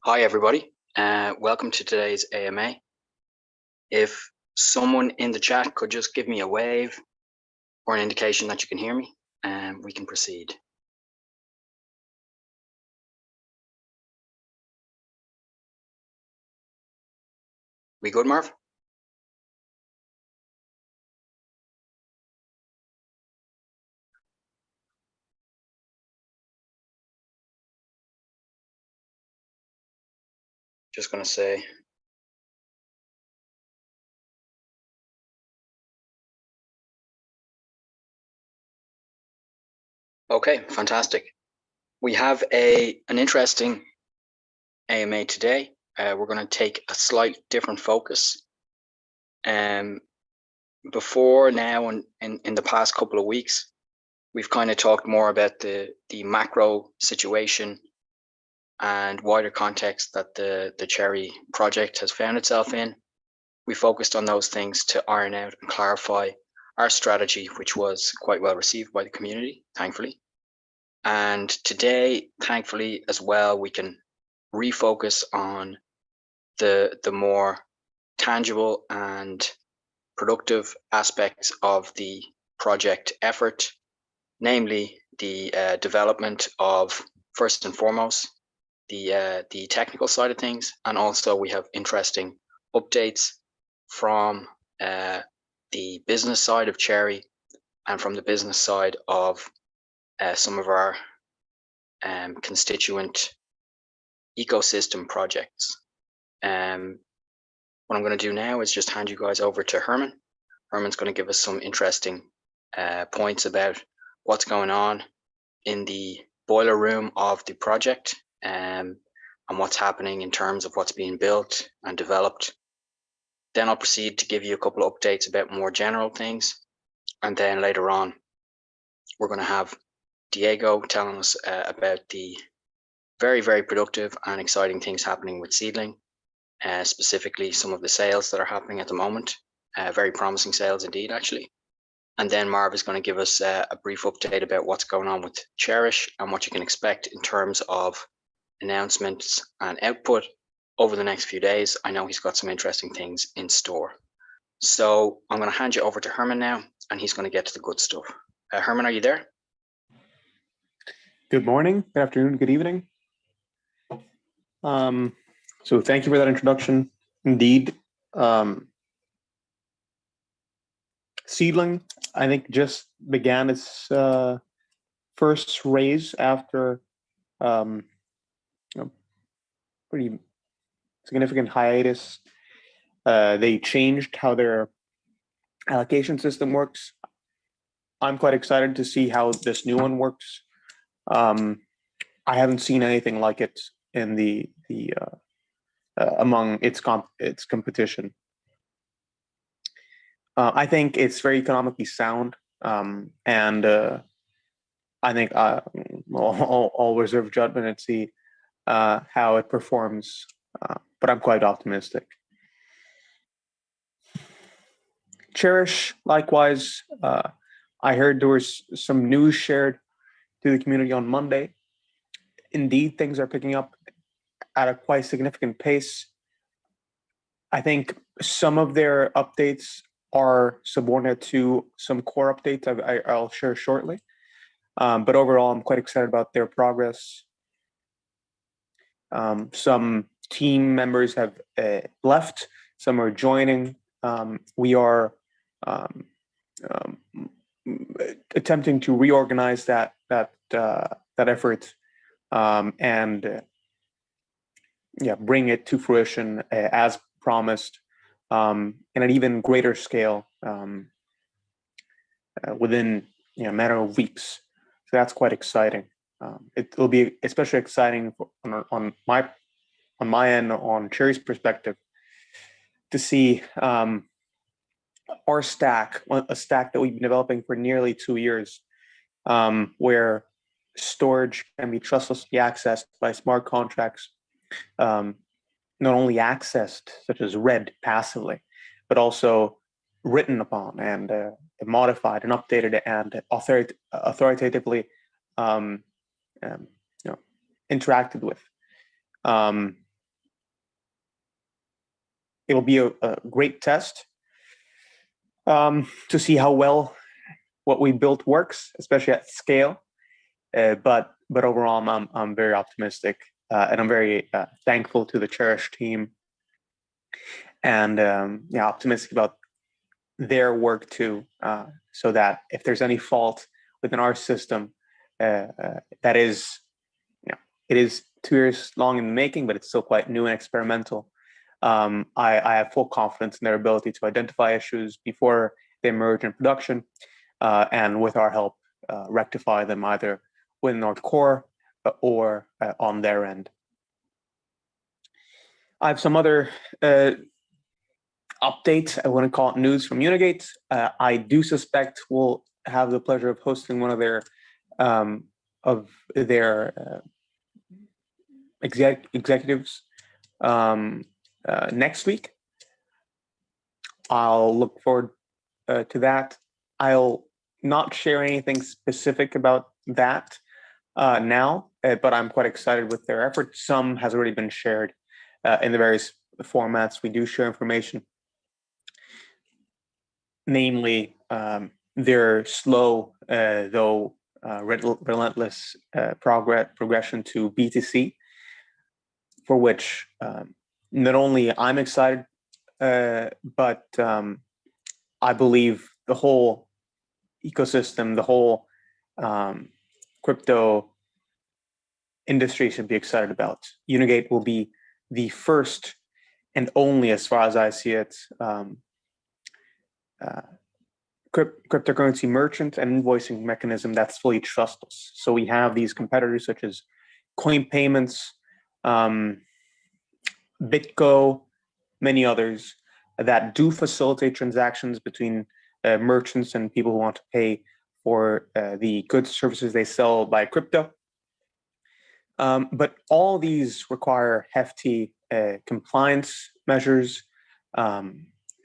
Hi, everybody. Welcome to today's AMA. If someone in the chat could just give me a wave or an indication that you can hear me, we can proceed. We good, Marv? Just going to say. Okay, fantastic. We have an interesting AMA today. We're going to take a slight different focus. Before now and in the past couple of weeks, we've kind of talked more about the macro situation and wider context that the Cherry project has found itself in. We focused on those things to iron out and clarify our strategy, which was quite well received by the community, thankfully. And today, thankfully, as well, we can refocus on the more tangible and productive aspects of the project effort, namely the development of, first and foremost, the technical side of things, and also we have interesting updates from the business side of Cherry and from the business side of some of our constituent ecosystem projects. What I'm going to do now is just hand you guys over to Herman. Herman's going to give us some interesting points about what's going on in the boiler room of the project and what's happening in terms of what's being built and developed. Then I'll proceed to give you a couple of updates about more general things. And then later on, we're going to have Diego telling us about the very, very productive and exciting things happening with Seedling, specifically some of the sales that are happening at the moment. Very promising sales indeed, actually. And then Marv is going to give us a brief update about what's going on with Cherish and what you can expect in terms of announcements and output over the next few days. I know he's got some interesting things in store. So I'm going to hand you over to Herman now, and he's going to get to the good stuff. Herman, are you there? Good morning, good afternoon, good evening. So thank you for that introduction. Indeed, Seedling, I think, just began its first raise after pretty significant hiatus. They changed how their allocation system works. I'm quite excited to see how this new one works. I haven't seen anything like it in the among its competition. I think it's very economically sound, and I think I'll reserve judgment and see how it performs, but I'm quite optimistic. Cherish, likewise, I heard there was some news shared to the community on Monday. Indeed, things are picking up at a quite significant pace. I think some of their updates are subordinate to some core updates I'll share shortly. But overall, I'm quite excited about their progress. Some team members have left, some are joining. We are attempting to reorganize that effort and bring it to fruition as promised in an even greater scale within a matter of weeks. So that's quite exciting. It will be especially exciting on my end, on Cherry's perspective, to see our stack, a stack that we've been developing for nearly 2 years, where storage can be trustlessly accessed by smart contracts, not only accessed, such as read passively, but also written upon and modified and updated and authoritatively interacted with. it'll be a great test to see how well what we built works, especially at scale. But overall, I'm very optimistic, and I'm very thankful to the Cherish team, and optimistic about their work too. So that if there's any fault within our system, that is, it is 2 years long in the making, but it's still quite new and experimental. I have full confidence in their ability to identify issues before they emerge in production, and with our help, rectify them either within North Core or on their end. I have some other updates. I want to call it news from Unigate. I do suspect we'll have the pleasure of hosting one of their executives next week. I'll look forward to that. I'll not share anything specific about that now, but I'm quite excited with their effort. Some has already been shared in the various formats we do share information, namely their slow though relentless progression to B2C, for which not only I'm excited, but I believe the whole ecosystem, the whole crypto industry should be excited about. Unigate will be the first and only, as far as I see it, cryptocurrency merchant and invoicing mechanism that's fully trustless. So we have these competitors such as Coin Payments, BitGo, many others that do facilitate transactions between merchants and people who want to pay for the goods and services they sell by crypto. But all these require hefty compliance measures.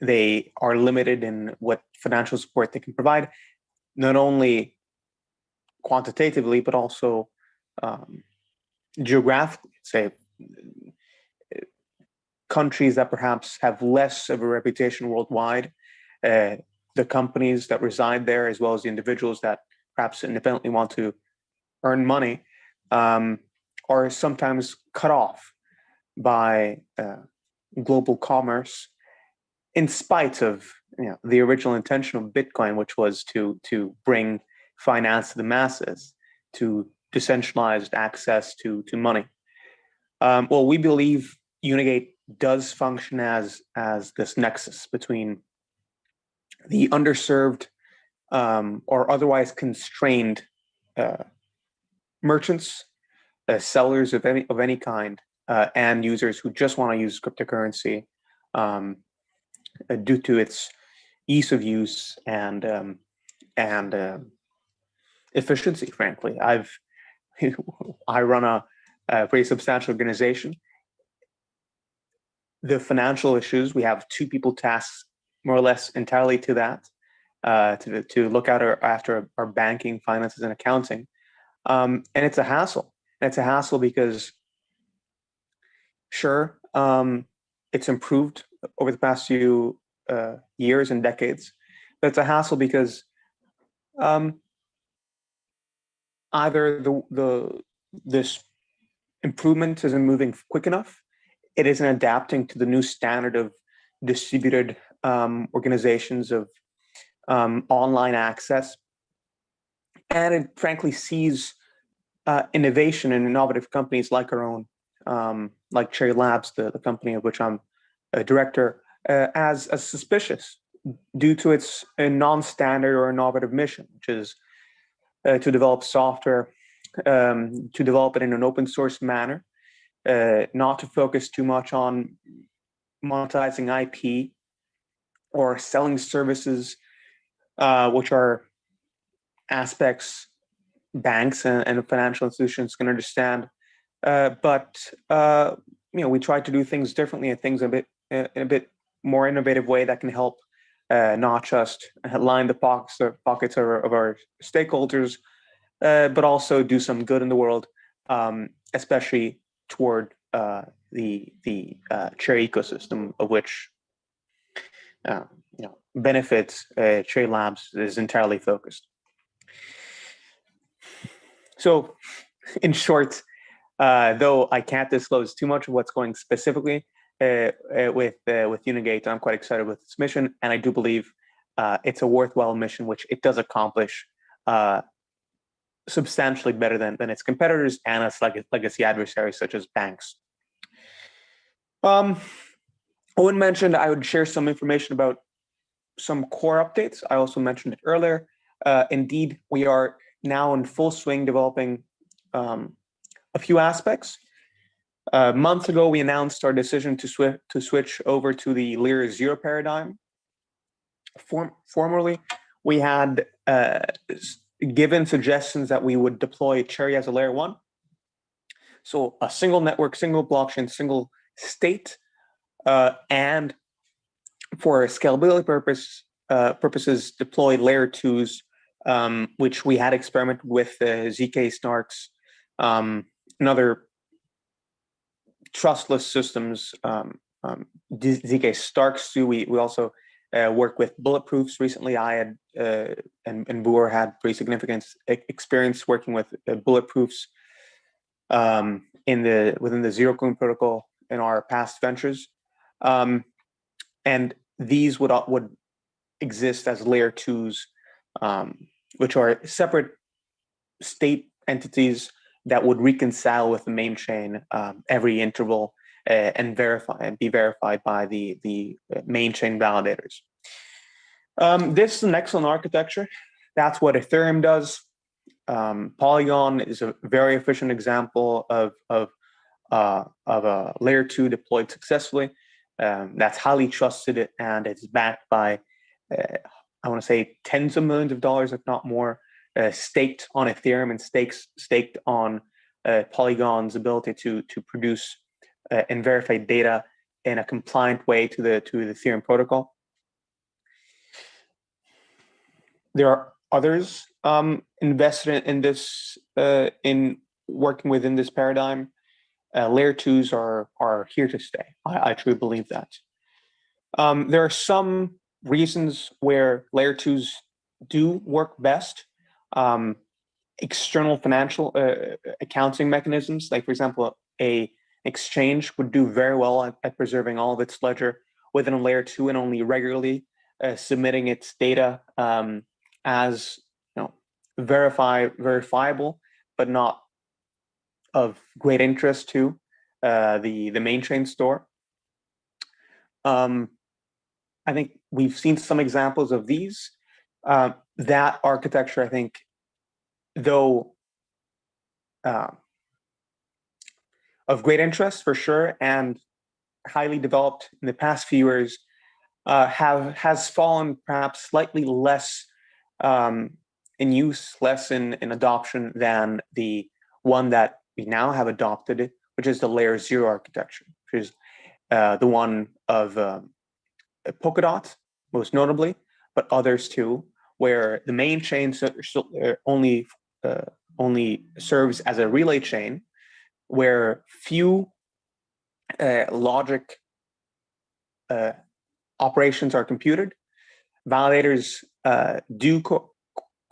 They are limited in what financial support they can provide, not only quantitatively, but also geographically. Say, countries that perhaps have less of a reputation worldwide, the companies that reside there, as well as the individuals that perhaps independently want to earn money, are sometimes cut off by global commerce, in spite of the original intention of Bitcoin, which was to bring finance to the masses, to decentralized access to money. Well, we believe Unigate does function as this nexus between the underserved or otherwise constrained merchants, sellers of any kind, and users who just want to use cryptocurrency due to its ease of use and efficiency. Frankly, I run a pretty substantial organization. The financial issues, we have 2 people tasked more or less entirely to that, to look after our banking, finances, and accounting. And it's a hassle. And it's a hassle because, sure, it's improved over the past few years and decades, but it's a hassle because either this improvement isn't moving quick enough, it isn't adapting to the new standard of distributed organizations of online access, and it frankly sees innovation in innovative companies like our own, like Cherry Labs, the company of which I'm a director, as suspicious due to its non-standard or innovative mission, which is to develop software, to develop it in an open source manner, not to focus too much on monetizing IP or selling services, which are aspects banks and financial institutions can understand. But we try to do things differently and things in a bit more innovative way that can help not just line the pockets of our stakeholders, but also do some good in the world, especially toward Cherry ecosystem, of which benefits Cherry Labs is entirely focused. So, in short, though I can't disclose too much of what's going specifically with Unigate, I'm quite excited with its mission, and I do believe it's a worthwhile mission, which it does accomplish substantially better than its competitors and its legacy adversaries, such as banks. Owen mentioned I would share some information about some core updates. I also mentioned it earlier. Indeed, we are now in full swing developing a few aspects. Months ago, we announced our decision to switch over to the layer 0 paradigm. Formerly, we had given suggestions that we would deploy Cherry as a layer 1. So a single network, single blockchain, single state, and for scalability purposes, deploy layer 2s, which we had experimented with ZK Snarks, and other trustless systems, ZK Starks too. We also work with bulletproofs. Recently, I had and Boer had pretty significant experience working with bulletproofs within the Zero Coin protocol in our past ventures, and these would exist as layer 2s, which are separate state entities that would reconcile with the main chain every interval and be verified by the main chain validators. This is an excellent architecture. That's what Ethereum does. Polygon is a very efficient example of a layer 2 deployed successfully. That's highly trusted, and it's backed by I want to say tens of millions of dollars, if not more, staked on Ethereum and staked on Polygon's ability to produce and verify data in a compliant way to the Ethereum protocol. There are others invested in this in working within this paradigm. Layer 2s are here to stay. I truly believe that. There are some reasons where layer 2s do work best. External financial accounting mechanisms, like for example, a exchange would do very well at preserving all of its ledger within a layer 2 and only regularly submitting its data as verifiable, but not of great interest to the main chain store. I think we've seen some examples of these. That architecture, I think, though of great interest for sure and highly developed in the past few years, has fallen perhaps slightly less in use, less in adoption than the one that we now have adopted, which is the layer 0 architecture, which is the one of Polkadot, most notably, but others too, where the main chain only serves as a relay chain, where few logic operations are computed. Validators do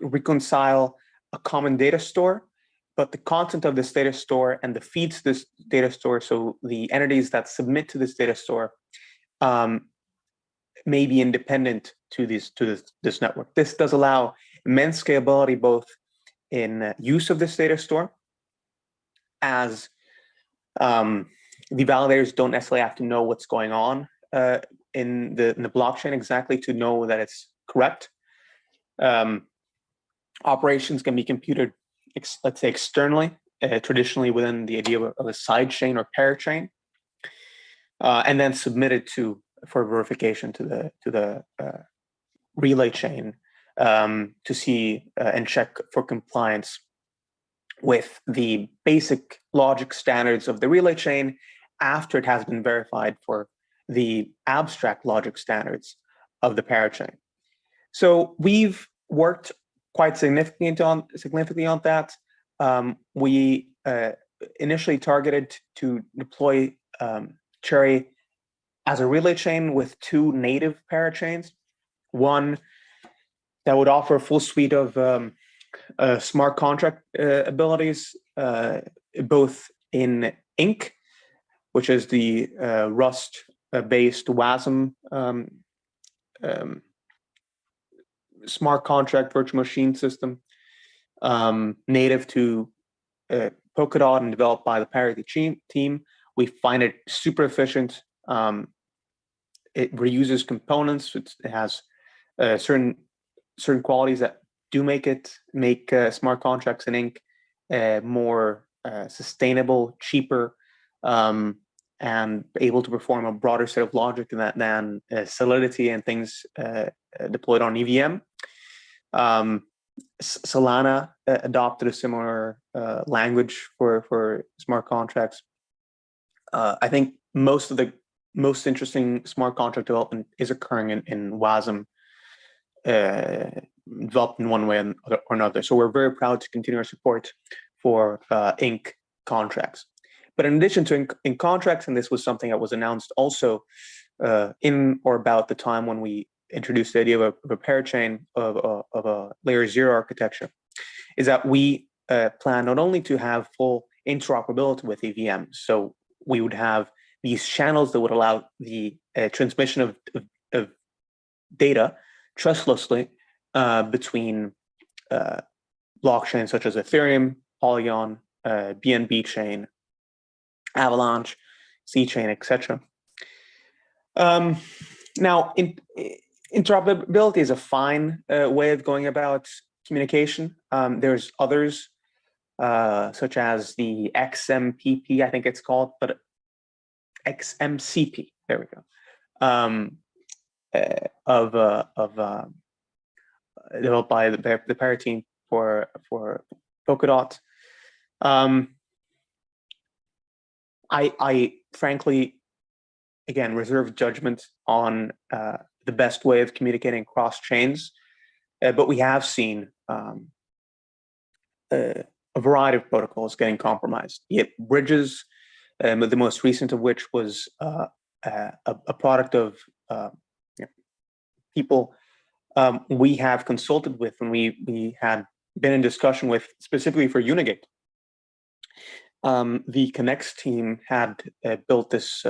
reconcile a common data store, but the content of this data store and the feeds to this data store, so the entities that submit to this data store, may be independent to this network. This does allow immense scalability both in use of this data store, as the validators don't necessarily have to know what's going on in the blockchain exactly to know that it's correct. Operations can be computed, let's say, externally, traditionally within the idea of a side chain or pair chain, and then submitted for verification to the relay chain to see and check for compliance with the basic logic standards of the relay chain after it has been verified for the abstract logic standards of the parachain. So we've worked quite significantly on that. We initially targeted to deploy Cherry as a relay chain with two native parachains, one that would offer a full suite of smart contract abilities, both in Ink, which is the Rust-based WASM smart contract virtual machine system, native to Polkadot and developed by the Parity team. We find it super efficient. It reuses components. It has certain qualities that do make smart contracts in Ink more sustainable, cheaper, and able to perform a broader set of logic than Solidity and things deployed on EVM. Solana adopted a similar language for smart contracts. I think most of the most interesting smart contract development is occurring in WASM, developed in one way or another. So we're very proud to continue our support for Ink contracts. But in addition to Ink contracts, and this was something that was announced also in or about the time when we introduced the idea of a parachain of a layer 0 architecture, is that we plan not only to have full interoperability with EVM, so we would have these channels that would allow the transmission of data trustlessly between blockchains such as Ethereum, Polygon, BNB chain, Avalanche, C chain, etc. Now, interoperability is a fine way of going about communication. There's others, such as the XMPP, I think it's called, but XMCP. There we go. Developed by the Parity team for Polkadot. I frankly, again, reserve judgment on the best way of communicating across chains, but we have seen a variety of protocols getting compromised, be it bridges, the most recent of which was a product of people we have consulted with when we had been in discussion with, specifically for Unigate. The Connects team had built this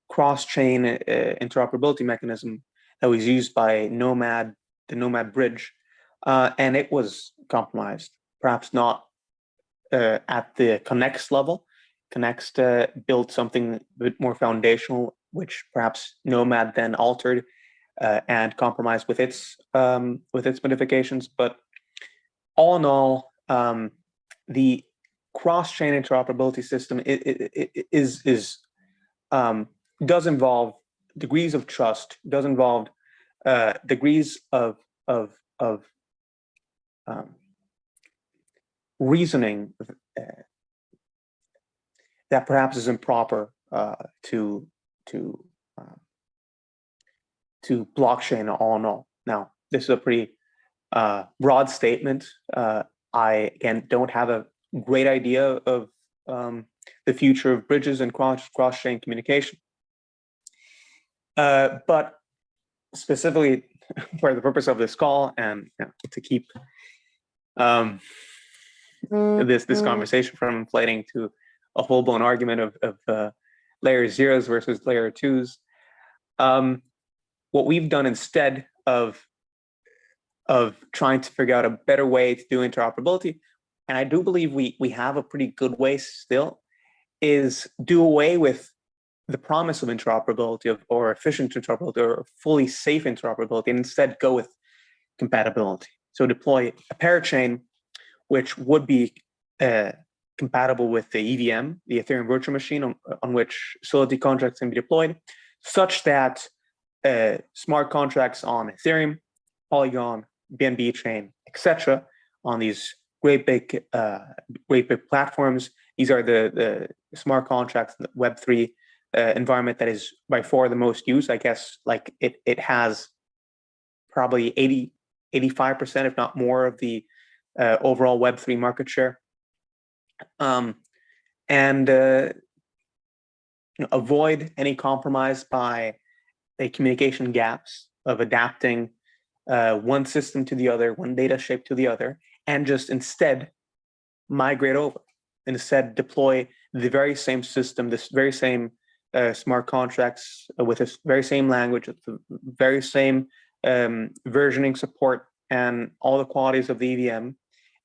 cross-chain interoperability mechanism that was used by Nomad, the Nomad bridge, and it was compromised. Perhaps not at the Connects level. Connects built something a bit more foundational, which perhaps Nomad then altered and compromised with its modifications. But all in all, the cross-chain interoperability system does involve degrees of trust, does involve degrees of reasoning that perhaps is improper to blockchain all in all. Now, this is a pretty broad statement. I, again, don't have a great idea of the future of bridges and cross-chain communication. But specifically for the purpose of this call and to keep this conversation from inflating to a full-blown argument of layer 0s versus layer 2s, what we've done instead of trying to figure out a better way to do interoperability, and I do believe we have a pretty good way still, is do away with the promise of interoperability or efficient interoperability or fully safe interoperability, and instead go with compatibility. So deploy a parachain which would be compatible with the EVM, the Ethereum virtual machine on which Solidity contracts can be deployed, such that smart contracts on Ethereum, Polygon, BNB chain, etc., on these great big platforms. These are the smart contracts in the Web3 environment that is by far the most used. I guess like it has probably 85%, if not more, of the overall Web3 market share. And avoid any compromise by a communication gaps of adapting one system to the other, one data shape to the other, and just instead migrate over. Instead, deploy the very same system, this very same smart contracts with this very same language, with the very same versioning support and all the qualities of the EVM,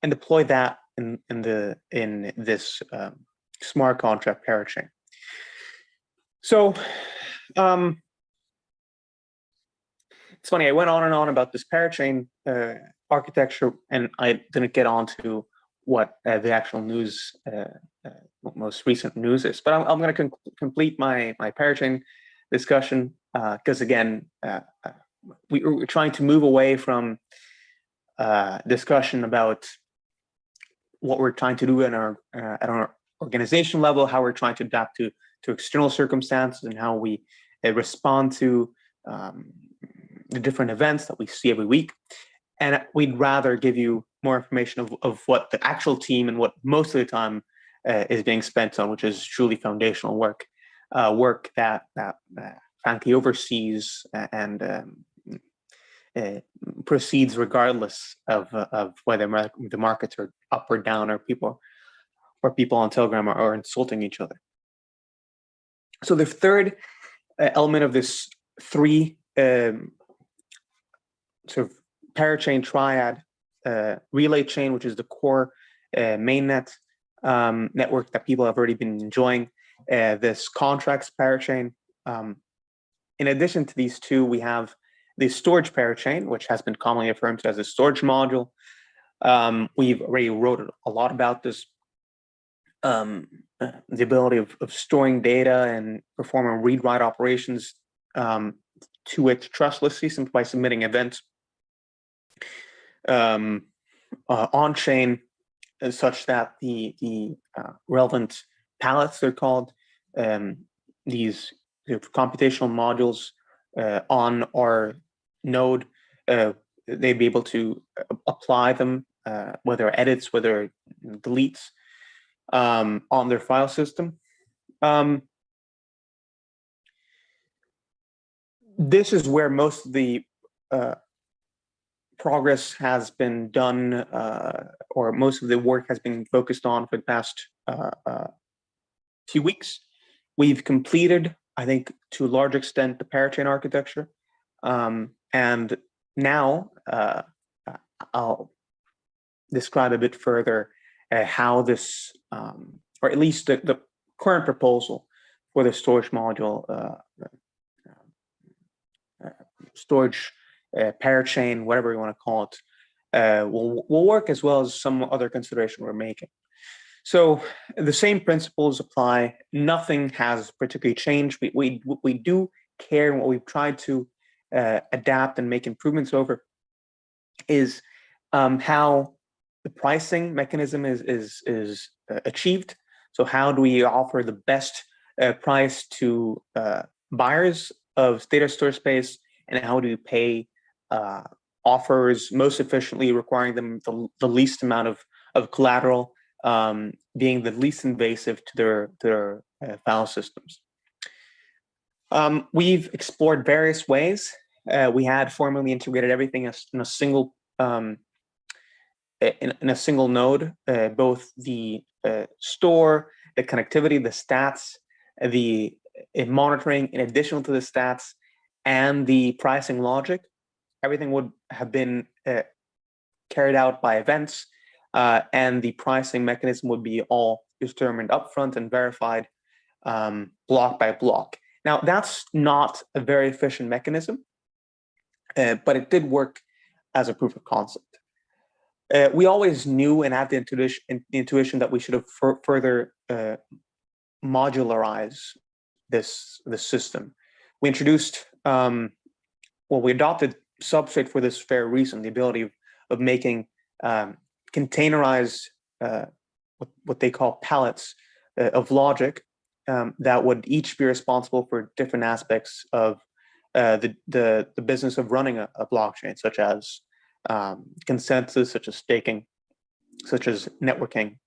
and deploy that in this smart contract parachain. So it's funny, I went on and on about this parachain architecture, and I didn't get on to what the actual news, most recent news is. But I'm going to complete my parachain discussion because, again, we're trying to move away from discussion about what we're trying to do in our at our organization level, how we're trying to adapt to external circumstances, and how we respond to the different events that we see every week. And we'd rather give you more information of what the actual team and what most of the time is being spent on, which is truly foundational work, work that frankly oversees and proceeds regardless of whether the markets are up or down, or people on Telegram are insulting each other. So the third element of this three sort of parachain triad, relay chain, which is the core mainnet network that people have already been enjoying, this contracts parachain. In addition to these two, we have the storage parachain, which has been commonly referred to as a storage module. We've already wrote a lot about this, the ability of storing data and performing read-write operations to it trustlessly, simply by submitting events on-chain, such that the relevant palettes, they're called, these computational modules on our node, they'd be able to apply them, whether edits, whether deletes, on their file system. This is where most of the progress has been done, or most of the work has been focused on for the past few weeks. We've completed, I think, to a large extent, the parachain architecture. And now I'll describe a bit further how this, or at least the current proposal for the storage module, storage parachain, whatever you want to call it, will work, as well as some other consideration we're making. So the same principles apply. Nothing has particularly changed. We do care, and what we've tried to adapt and make improvements over is how the pricing mechanism is achieved. So how do we offer the best price to buyers of data store space, and how do we pay offers most efficiently, requiring them the least amount of collateral, being the least invasive to their file systems. We've explored various ways. We had formerly integrated everything in a single in a single node, both the store, the connectivity, the stats, the monitoring, in addition to the stats, and the pricing logic. Everything would have been carried out by events, and the pricing mechanism would be all determined upfront and verified block by block. Now, that's not a very efficient mechanism, but it did work as a proof of concept. We always knew and had the intuition that we should have further modularize this system. We introduced, we adopted Substrate for this very reason, the ability of making containerized, what they call palettes of logic that would each be responsible for different aspects of the business of running a blockchain, such as consensus, such as staking, such as networking,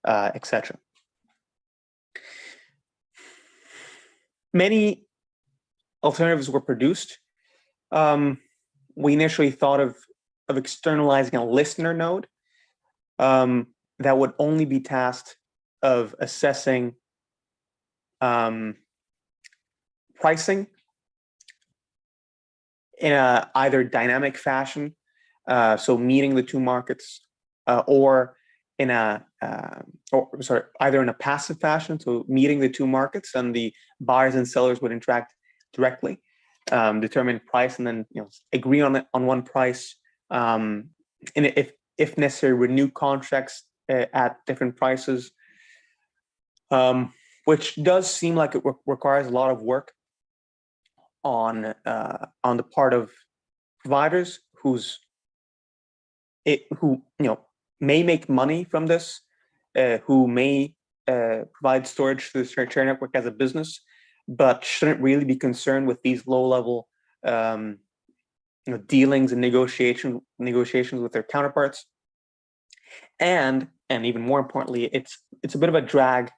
etc. many alternatives were produced. We initially thought of externalizing a listener node that would only be tasked of assessing pricing in a either dynamic fashion, so meeting the two markets, or in a either in a passive fashion, so meeting the two markets, and the buyers and sellers would interact directly, determine price, and then agree on one price, and if necessary, renew contracts at different prices, which does seem like it requires a lot of work on the part of providers who may make money from this, who may provide storage to the share network as a business, but shouldn't really be concerned with these low-level dealings and negotiations with their counterparts. And even more importantly, it's a bit of a drag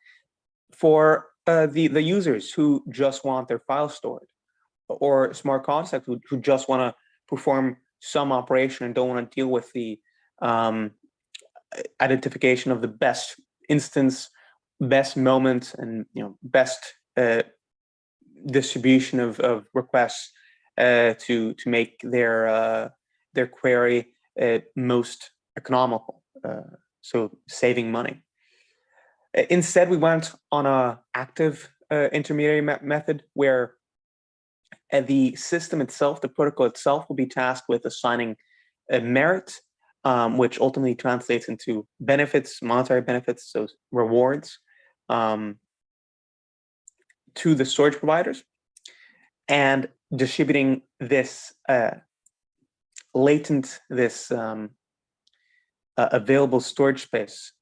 for the users who just want their files stored, or smart contracts who just want to perform some operation and don't want to deal with the identification of the best instance, best moment, and best distribution of requests to make their query most economical, so saving money. Instead, we went on a active intermediary method where the system itself, the protocol itself, will be tasked with assigning a merit, which ultimately translates into benefits, monetary benefits, so rewards, to the storage providers, and distributing this available storage space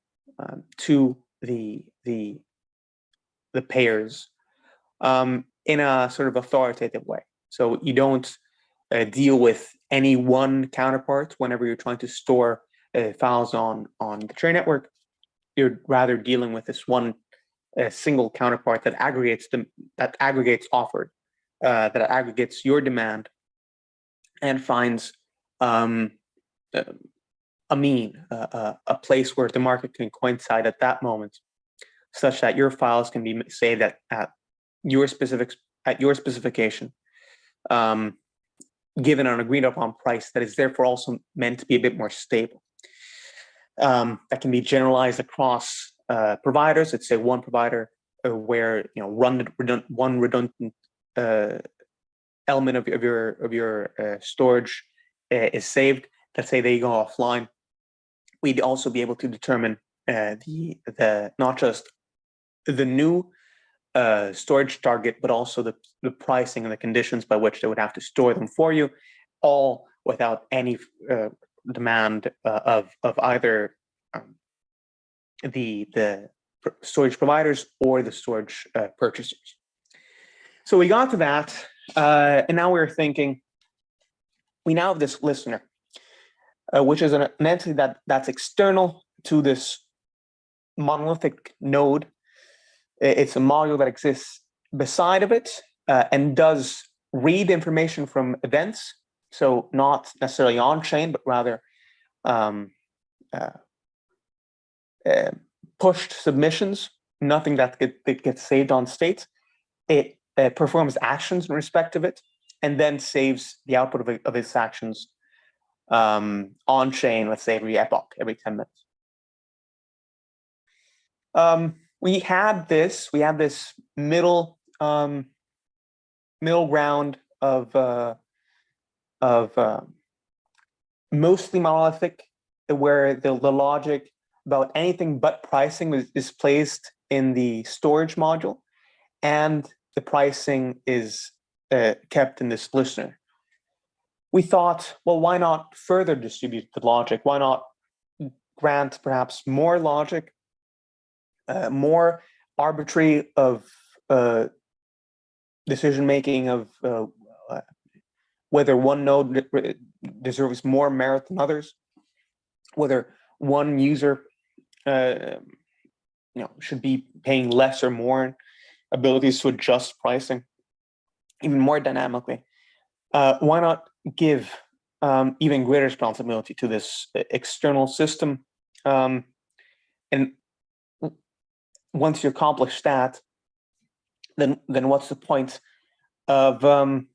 to the payers in a sort of authoritative way. So you don't deal with any one counterpart whenever you're trying to store files on the Cherish network. You're rather dealing with this one single counterpart that aggregates offered, that aggregates your demand, and finds a place where the market can coincide at that moment, such that your files can be saved at your specification, given an agreed upon price that is therefore also meant to be a bit more stable. That can be generalized across providers. Let's say one provider where one redundant element of your storage is saved. Let's say they go offline. We'd also be able to determine the not just the new storage target, but also the pricing and the conditions by which they would have to store them for you, all without any demand of either the storage providers or the storage purchasers. So we got to that, and now we're thinking, we now have this listener, which is an entity that's external to this monolithic node. It's a module that exists beside of it and does read information from events, so not necessarily on-chain, but rather pushed submissions, nothing that gets saved on state. It performs actions in respect of it, and then saves the output of its actions on-chain, let's say every epoch, every 10 minutes. We had this middle ground of mostly monolithic, where the logic about anything but pricing is placed in the storage module, and the pricing is kept in this listener. We thought, well, why not further distribute the logic? Why not grant perhaps more logic, more arbitrary of decision-making of whether one node deserves more merit than others, whether one user should be paying less or more abilities to adjust pricing even more dynamically, why not give even greater responsibility to this external system? And once you accomplish that, then what's the point of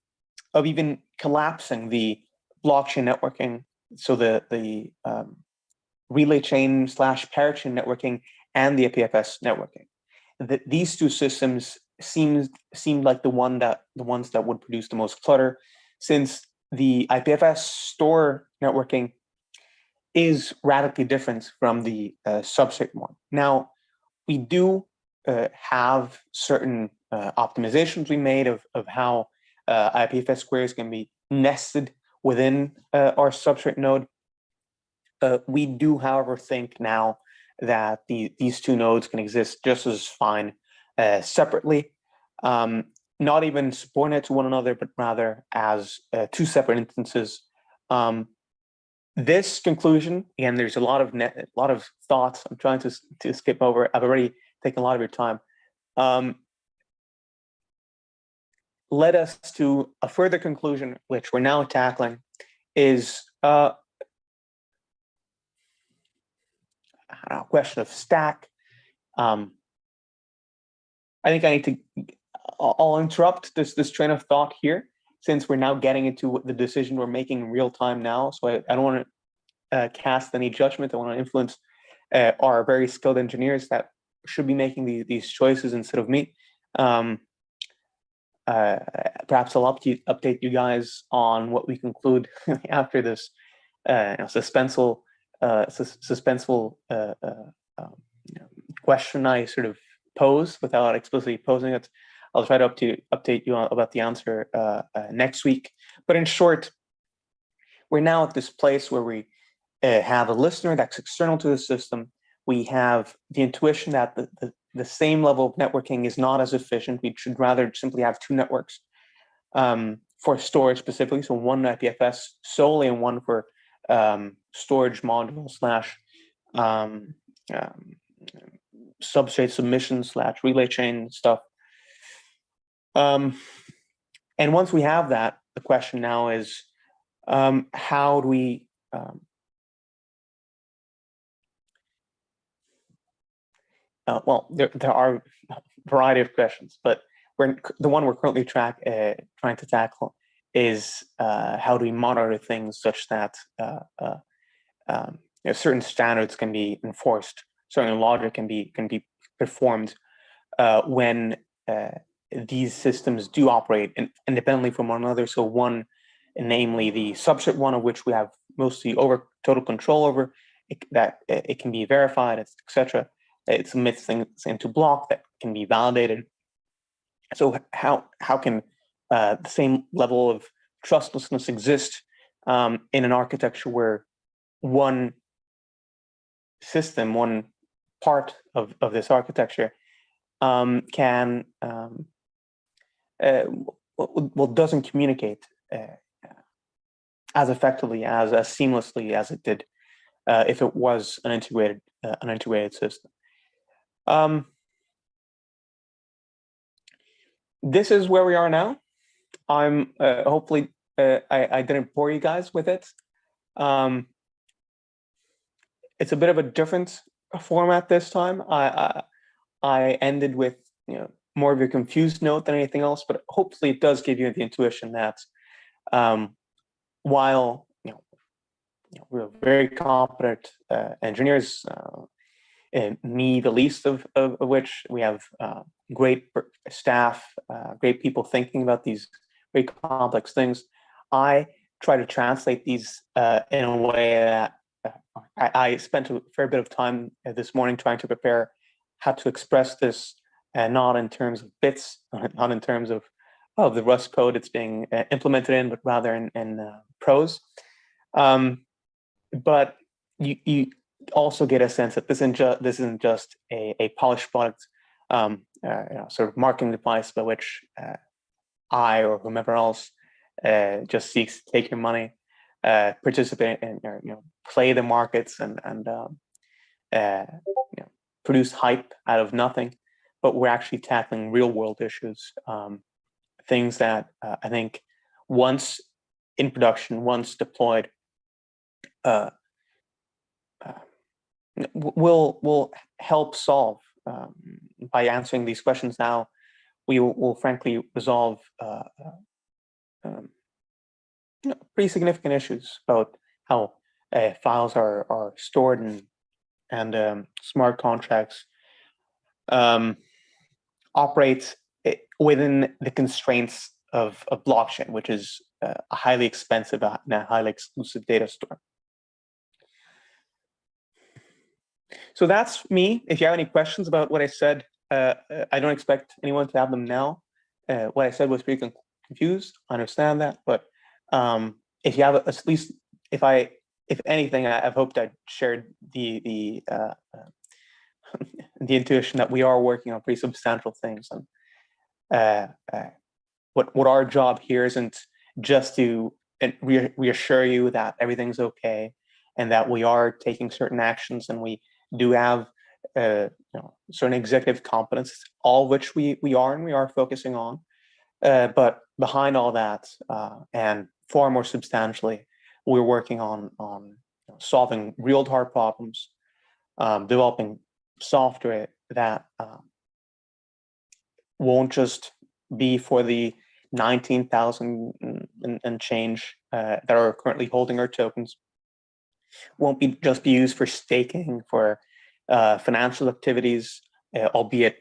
even collapsing the blockchain networking, so the relay chain / parachain networking and the IPFS networking? These two systems seemed like the ones that would produce the most clutter, since the IPFS store networking is radically different from the substrate one. Now, we do have certain optimizations we made of how IPFS squares can be nested within our substrate node. We do, however, think now that these two nodes can exist just as fine separately, not even subordinate to one another, but rather as two separate instances. This conclusion, again, there's a lot of thoughts I'm trying to skip over. I've already taken a lot of your time. Led us to a further conclusion, which we're now tackling, is a question of stack. I think I need to. I'll interrupt this train of thought here, since we're now getting into the decision we're making in real time now. So I don't want to cast any judgment. I want to influence our very skilled engineers that should be making these choices instead of me. Perhaps I'll update you guys on what we conclude after this suspenseful question I sort of pose without explicitly posing it. I'll try to update you about the answer next week. But in short, we're now at this place where we have a listener that's external to the system. We have the intuition that the same level of networking is not as efficient. We should rather simply have two networks for storage specifically. So one IPFS solely and one for storage module / substrate submission / relay chain stuff. And once we have that, the question now is, how do we well, there are a variety of questions, but the one we're currently trying to tackle is how do we monitor things such that certain standards can be enforced, certain logic can be performed when these systems do operate independently from one another. So one, namely the substrate one, of which we have mostly total control over, that it can be verified, etc. It submits things into block that can be validated. So how can the same level of trustlessness exist in an architecture where one system, one part of this architecture doesn't communicate as effectively, as seamlessly as it did if it was an integrated system. This is where we are now. I'm hopefully I didn't bore you guys with it. It's a bit of a different format this time. I ended with more of a confused note than anything else, but hopefully it does give you the intuition that while we're very competent engineers, and me the least of which, we have great staff, great people thinking about these very complex things. I try to translate these in a way that I spent a fair bit of time this morning trying to prepare how to express this, not in terms of bits, not in terms of the Rust code it's being implemented in, but rather in prose. But you also get a sense that this isn't just a polished product, sort of marketing device by which I or whomever else just seeks to take your money, participate in, play the markets and produce hype out of nothing. but we're actually tackling real world issues, things that I think once in production, once deployed, uh, will help solve. By answering these questions now, we will frankly resolve um, pretty significant issues about how files are stored and smart contracts operate within the constraints of a blockchain, which is a highly expensive and a highly exclusive data store. So that's me. If you have any questions about what I said, I don't expect anyone to have them now. What I said was pretty confused. I understand that, but if you have at least, if anything, I've hoped I shared the the intuition that we are working on pretty substantial things. And what our job here isn't just to reassure you that everything's okay and that we are taking certain actions, and we do have certain executive competence, all which we are focusing on. But behind all that, and far more substantially, we're working on solving real hard problems, developing software that won't just be for the 19,000 and change that are currently holding our tokens, won't be just be used for staking, for financial activities, albeit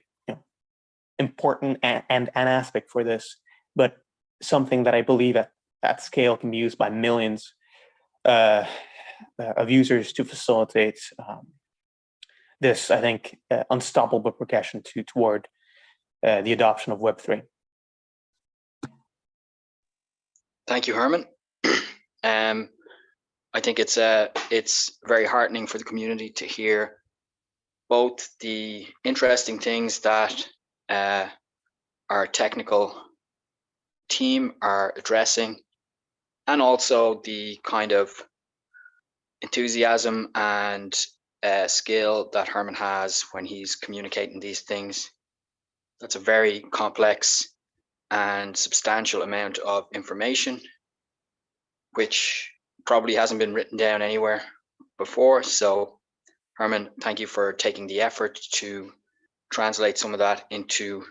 important and an aspect for this, but something that I believe at scale can be used by millions of users to facilitate this, I think, unstoppable progression toward the adoption of Web3. Thank you, Herman. I think it's very heartening for the community to hear both the interesting things that our technical team are addressing, and also the kind of enthusiasm and skill that Herman has when he's communicating these things. That's a very complex and substantial amount of information, which probably hasn't been written down anywhere before. So Herman, thank you for taking the effort to translate some of that into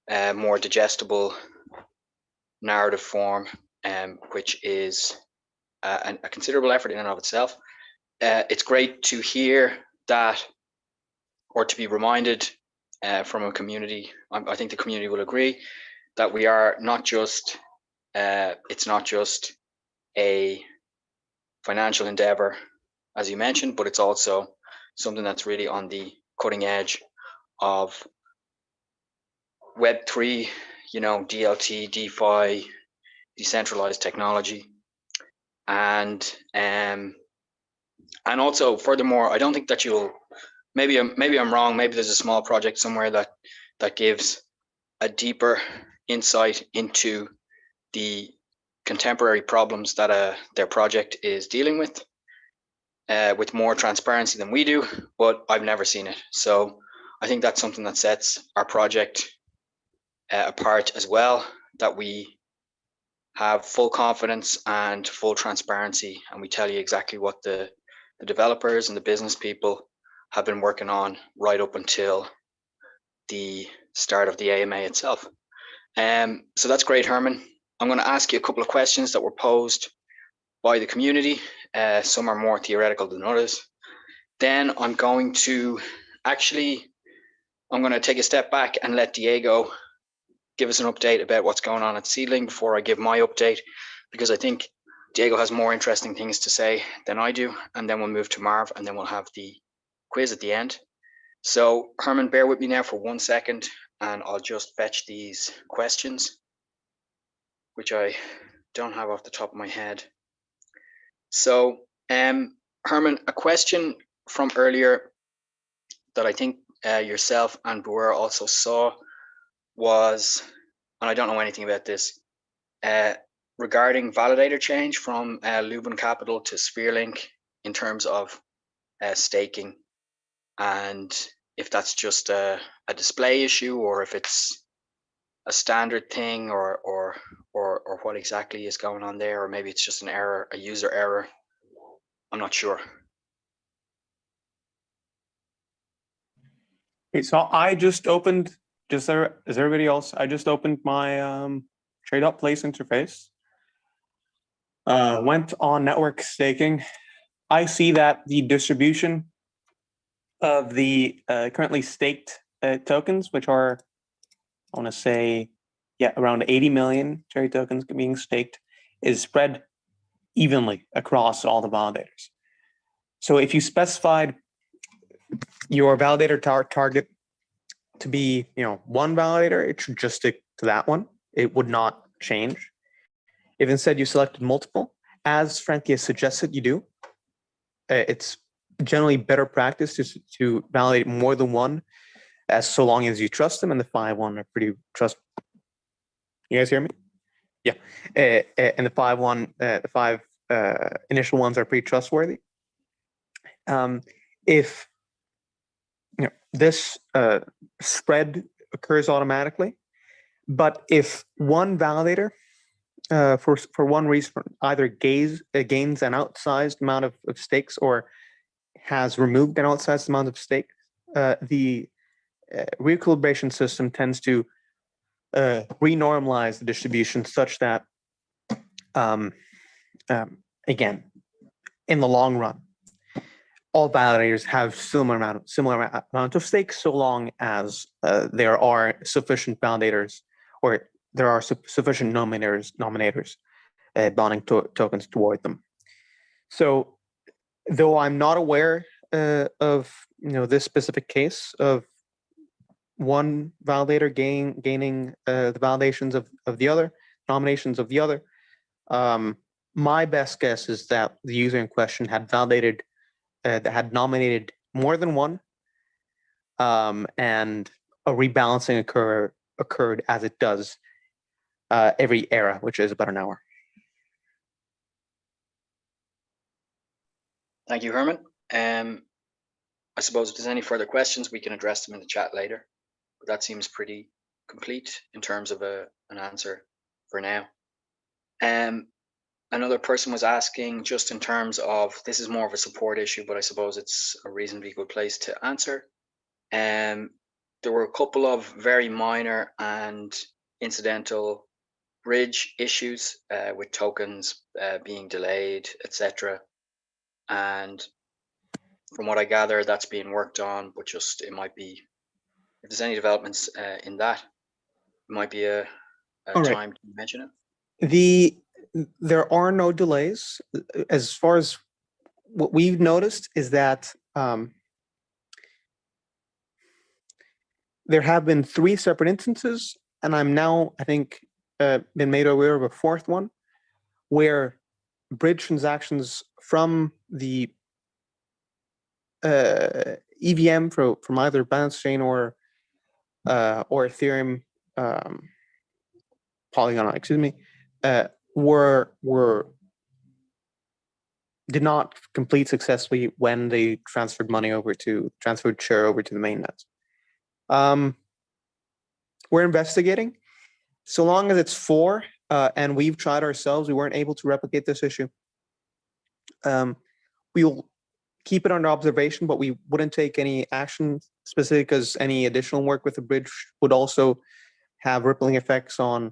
a more digestible narrative form, which is a considerable effort in and of itself. It's great to hear that, or to be reminded from a community. I think the community will agree that we are not just, it's not just a financial endeavor, as you mentioned, but it's also something that's really on the cutting edge of Web3, DLT, DeFi, decentralized technology. And also, furthermore, I don't think that you'll, maybe I'm wrong, maybe there's a small project somewhere that gives a deeper insight into the contemporary problems that their project is dealing with more transparency than we do, but I've never seen it. So I think that's something that sets our project apart as well, that we have full confidence and full transparency, and we tell you exactly what the developers and the business people have been working on right up until the start of the AMA itself. So that's great, Herman. I'm going to ask you a couple of questions that were posed by the community. Some are more theoretical than others. Then I'm going to take a step back and let Diego give us an update about what's going on at Seedling before I give my update, because I think Diego has more interesting things to say than I do. And then we'll move to Marv, and then we'll have the quiz at the end. So Herman, bear with me now for 1 second, and I'll just fetch these questions, which I don't have off the top of my head. So Herman, a question from earlier that I think yourself and Buer also saw was, and I don't know anything about this, regarding validator change from Lubin Capital to Spherelink in terms of staking and if that's just a display issue, or if it's a standard thing, or what exactly is going on there, or maybe it's just an error, a user error. I'm not sure. Okay, so I just opened, just as everybody else, I just opened my trade up place interface. Went on network staking. I see that the distribution of the currently staked tokens, which are, I want to say, yeah, around 80 million cherry tokens being staked, is spread evenly across all the validators. So if you specified your validator target to be, one validator, it should just stick to that one. It would not change. If instead you selected multiple, as Frankie has suggested you do, it's generally better practice to validate more than one, as so long as you trust them, and the 5-1 are pretty trust. You guys hear me? Yeah, and the 5-1, the 5 initial ones are pretty trustworthy. If this spread occurs automatically, but if one validator, for one reason, either gains an outsized amount of stakes or has removed an outsized amount of stake, the re-equilibration system tends to renormalize the distribution such that, again, in the long run, all validators have similar amount of stakes, so long as there are sufficient validators, or there are sufficient nominators bonding tokens toward them. So, though I'm not aware of this specific case of one validator gaining the validations of the other, nominations of the other, my best guess is that the user in question had validated, that had nominated more than one, and a rebalancing occurred as it does every era, which is about an hour. Thank you, Herman. I suppose if there's any further questions, we can address them in the chat later. But that seems pretty complete in terms of an answer for now. Another person was asking, just in terms of, this is more of a support issue, but I suppose it's a reasonably good place to answer. There were a couple of very minor and incidental bridge issues with tokens being delayed, etc. And from what I gather, that's being worked on, but just it might be, if there's any developments in that, it might be a time to mention it. There are no delays. As far as what we've noticed is that there have been 3 separate instances, and I'm now, I think, been made aware of a 4th one, where bridge transactions from the EVM from either Binance Chain or Ethereum, Polygon, excuse me, did not complete successfully when they transferred share over to the mainnet. We're investigating. So long as it's 4, and we've tried ourselves, we weren't able to replicate this issue. We'll keep it under observation, but we wouldn't take any action specific, because any additional work with the bridge would also have rippling effects on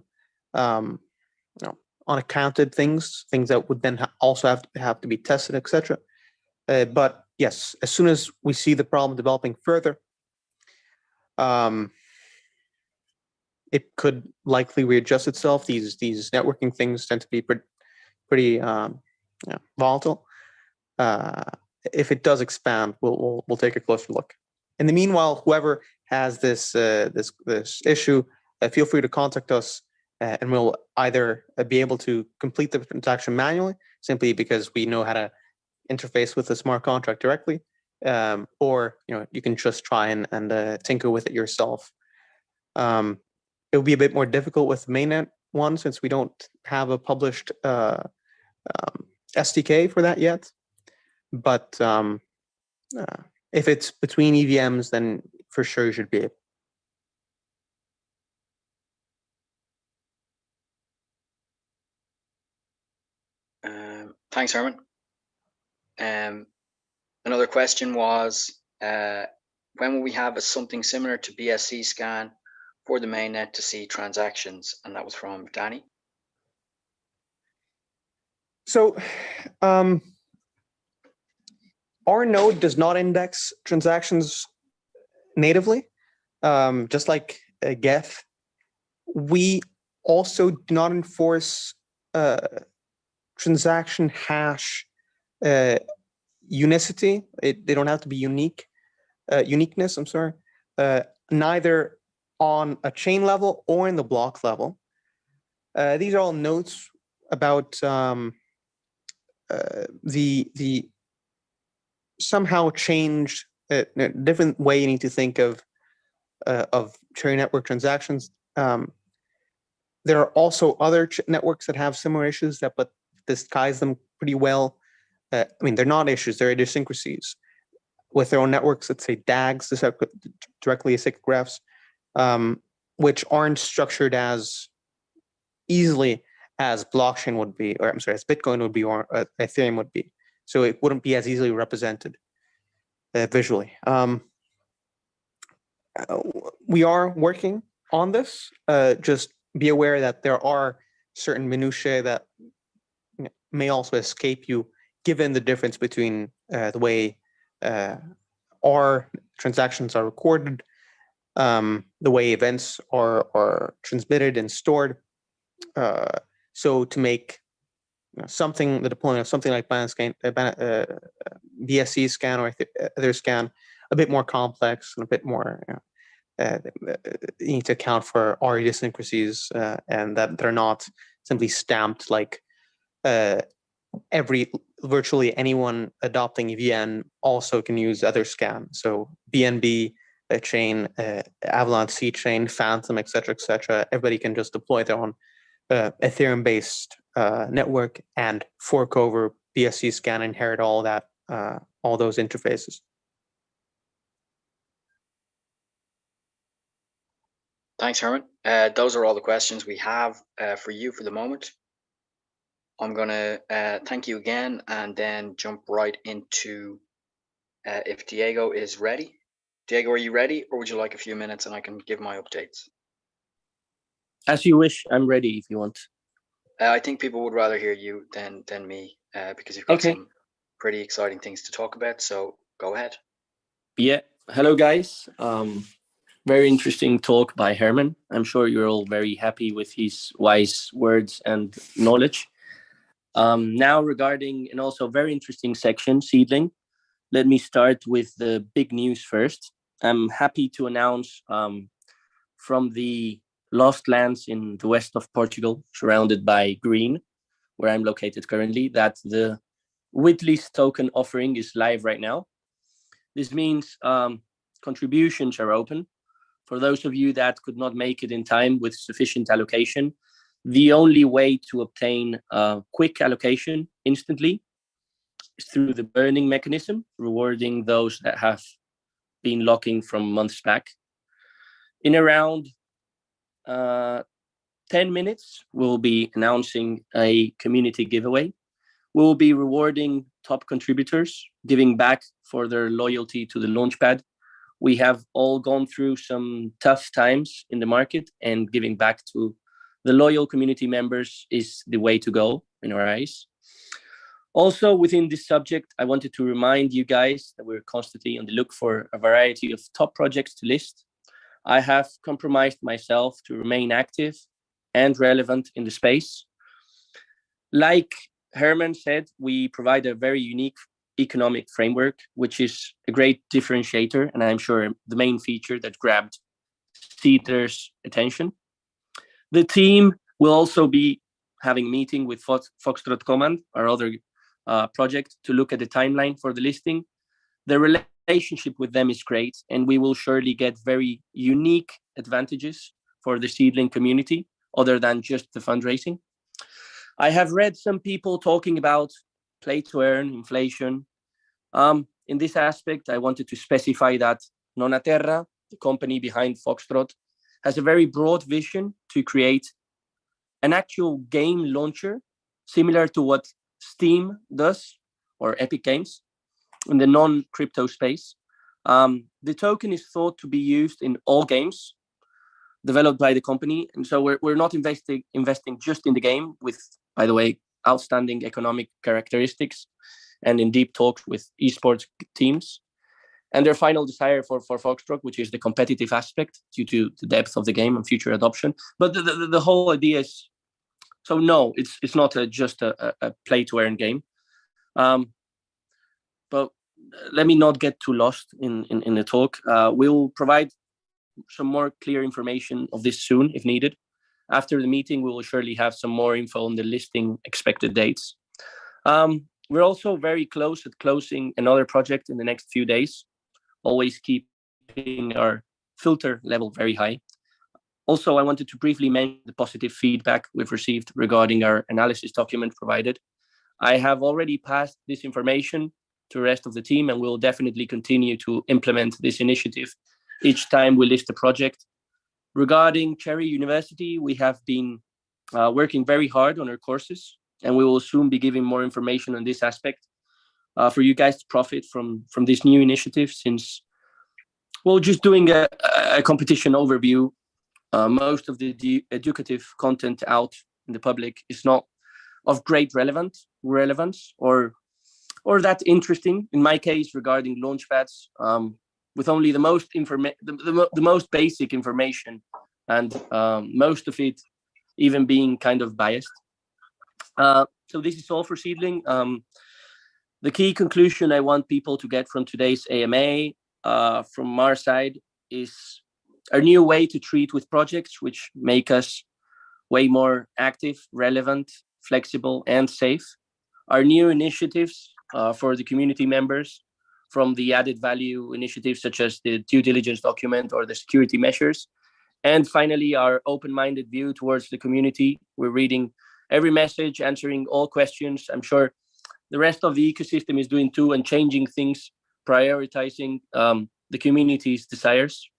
unaccounted things that would then also have to be tested, etc. But yes, as soon as we see the problem developing further, it could likely readjust itself. These networking things tend to be pretty volatile. If it does expand, we'll take a closer look. In the meanwhile, whoever has this issue, feel free to contact us, and we'll either be able to complete the transaction manually, simply because we know how to interface with the smart contract directly, or you can just try and tinker with it yourself. It will be a bit more difficult with the mainnet one, since we don't have a published SDK for that yet. But if it's between EVMs, then for sure you should be able. Thanks, Herman. Another question was, when will we have something similar to BSC scan for the mainnet to see transactions? And that was from Danny. So our node does not index transactions natively, just like Geth. We also do not enforce transaction hash unicity. They don't have to be uniqueness, I'm sorry, neither on a chain level or in the block level. These are all notes about the somehow changed different way you need to think of Cherry network transactions. There are also other networks that have similar issues but disguise them pretty well. I mean, they're not issues; they're idiosyncrasies with their own networks. Let's say DAGs, directly acyclic graphs, which aren't structured as easily as blockchain would be, or I'm sorry, as Bitcoin would be, or Ethereum would be. So it wouldn't be as easily represented visually. We are working on this. Just be aware that there are certain minutiae that may also escape you, given the difference between the way our transactions are recorded, the way events are transmitted and stored. So to make the deployment of something like BSC scan or other scan a bit more complex and a bit more, you need to account for our idiosyncrasies and that they're not simply stamped like virtually anyone adopting EVM also can use other scan. So BNB chain, Avalanche C chain, Phantom, etc., etc. Everybody can just deploy their own Ethereum-based network and fork over BSC scan, inherit all that, all those interfaces. Thanks, Herman. Those are all the questions we have for you for the moment. I'm going to thank you again and then jump right into if Diego is ready. Diego, are you ready, or would you like a few minutes and I can give my updates? As you wish. I'm ready if you want. I think people would rather hear you than me because you've got some pretty exciting things to talk about. So go ahead. Yeah. Hello, guys. Very interesting talk by Herman. I'm sure you're all very happy with his wise words and knowledge. Now regarding, and also very interesting section, Seedling. Let me start with the big news first. I'm happy to announce from the lost lands in the west of Portugal, surrounded by green, where I'm located currently, that the Whitley's token offering is live right now. This means contributions are open. For those of you that could not make it in time with sufficient allocation, the only way to obtain quick allocation instantly is through the burning mechanism, rewarding those that have been locking from months back. In around 10 minutes, we'll be announcing a community giveaway. We'll be rewarding top contributors, giving back for their loyalty to the Launchpad. We have all gone through some tough times in the market, and giving back to the loyal community members is the way to go in our eyes. Also, within this subject, I wanted to remind you guys that we're constantly on the look for a variety of top projects to list. I have compromised myself to remain active and relevant in the space. Like Herman said, we provide a very unique economic framework, which is a great differentiator, and I'm sure the main feature that grabbed Seedler's attention. The team will also be having a meeting with Foxtrot Command, our other project, to look at the timeline for the listing. The relationship with them is great, and we will surely get very unique advantages for the Seedling community, other than just the fundraising. I have read some people talking about play to earn, inflation. In this aspect, I wanted to specify that Nonaterra, the company behind Foxtrot, has a very broad vision to create an actual game launcher similar to what Steam does or Epic Games in the non-crypto space. The token is thought to be used in all games developed by the company. And so we're not investing just in the game with, by the way, outstanding economic characteristics and in deep talks with esports teams. And their final desire for Foxtrot, which is the competitive aspect due to the depth of the game and future adoption. But the whole idea is, so no, it's not just a play to earn game. But let me not get too lost in the talk. We'll provide some more clear information of this soon if needed. After the meeting, we will surely have some more info on the listing expected dates. We're also very close at closing another project in the next few days, always keeping our filter level very high. Also, I wanted to briefly mention the positive feedback we've received regarding our analysis document provided. I have already passed this information to the rest of the team, and we'll definitely continue to implement this initiative each time we list a project. Regarding Cherry University, we have been working very hard on our courses, and we will soon be giving more information on this aspect for you guys to profit from this new initiative, since, well, just doing a competition overview, most of the educative content out in the public is not of great relevance or that interesting. In my case, regarding launchpads, with only the most basic information, and most of it even being kind of biased. So this is all for Seedling. The key conclusion I want people to get from today's AMA, from our side, is a new way to treat with projects which make us way more active, relevant, flexible, and safe. Our new initiatives for the community members, from the added value initiatives such as the due diligence document or the security measures. And finally, our open-minded view towards the community. We're reading every message, answering all questions. I'm sure the rest of the ecosystem is doing too, and changing things, prioritizing the community's desires.